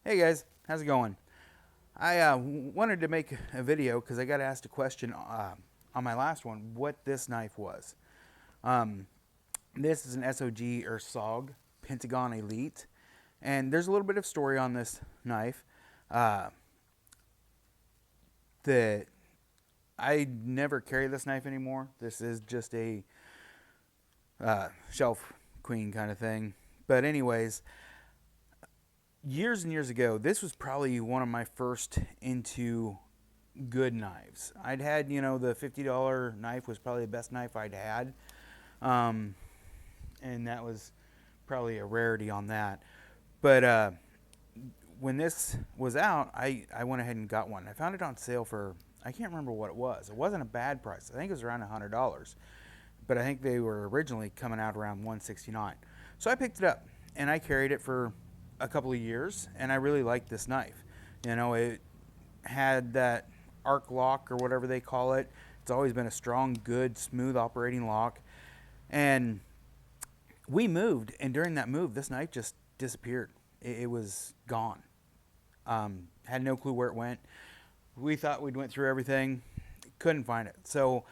Hey guys, how's it going? I wanted to make a video because I got asked a question on my last one what this knife was. Um, this is an SOG or SOG Pentagon Elite, and there's a little bit of story on this knife. Uh, that I never carry this knife anymore. This is just a shelf queen kind of thing. But anyways, years and years ago, this was probably one of my first into good knives. I'd had, the $50 knife was probably the best knife I'd had. Um, and that was probably a rarity on that. But when this was out, I went ahead and got one. I found it on sale for, I can't remember what it was. It wasn't a bad price. I think it was around $100. But I think they were originally coming out around $169. So I picked it up and I carried it for a couple of years, and I really liked this knife. It had that arc lock or whatever they call it. It's always been a strong, good, smooth operating lock. And we moved, and during that move, this knife just disappeared. It was gone. Had no clue where it went. We thought we'd went through everything, couldn't find it. So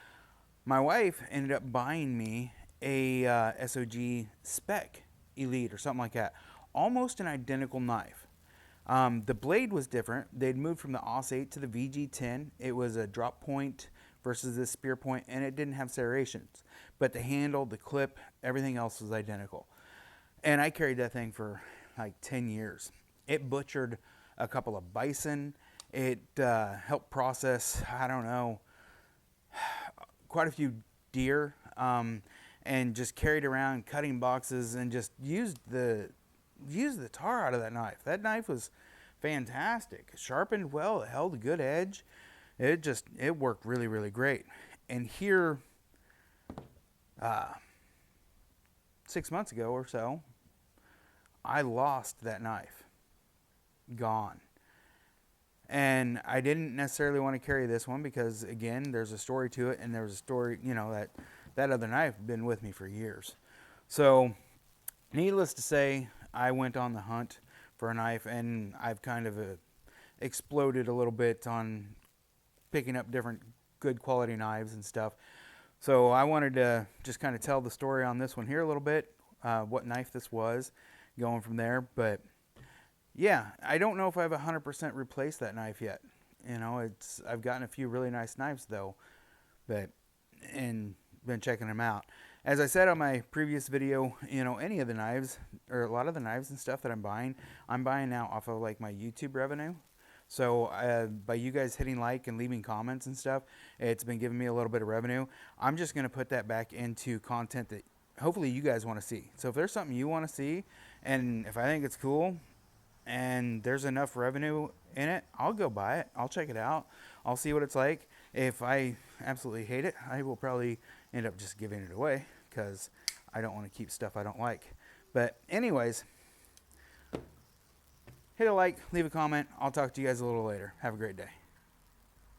my wife ended up buying me a SOG Spec Elite or something like that. Almost an identical knife. The blade was different. They'd moved from the AUS 8 to the VG10. It was a drop point versus this spear point, and it didn't have serrations. But the handle, the clip, everything else was identical. And I carried that thing for like 10 years. It butchered a couple of bison. It helped process, I don't know, quite a few deer, and just carried around cutting boxes and just used the tar out of that knife. That knife was fantastic. It sharpened well. It held a good edge. It worked really, really great. And here, 6 months ago or so, I lost that knife. Gone. And I didn't necessarily want to carry this one because, again, there's a story to it, and there's a story, that other knife had been with me for years. So, needless to say, I went on the hunt for a knife, and I've kind of exploded a little bit on picking up different good quality knives and stuff. So I wanted to just kind of tell the story on this one here a little bit, what knife this was, going from there. But yeah, I don't know if I've 100% replaced that knife yet. I've gotten a few really nice knives though, and been checking them out. As I said on my previous video, any of the knives or a lot of the knives and stuff that I'm buying now off of like my YouTube revenue. So by you guys hitting like and leaving comments and stuff, it's been giving me a little bit of revenue. I'm just going to put that back into content that hopefully you guys want to see. So if there's something you want to see, and if I think it's cool and there's enough revenue in it, I'll go buy it. I'll check it out. I'll see what it's like. If I absolutely hate it, I will probably end up just giving it away because I don't want to keep stuff I don't like. But anyways, hit a like, leave a comment. I'll talk to you guys a little later. Have a great day.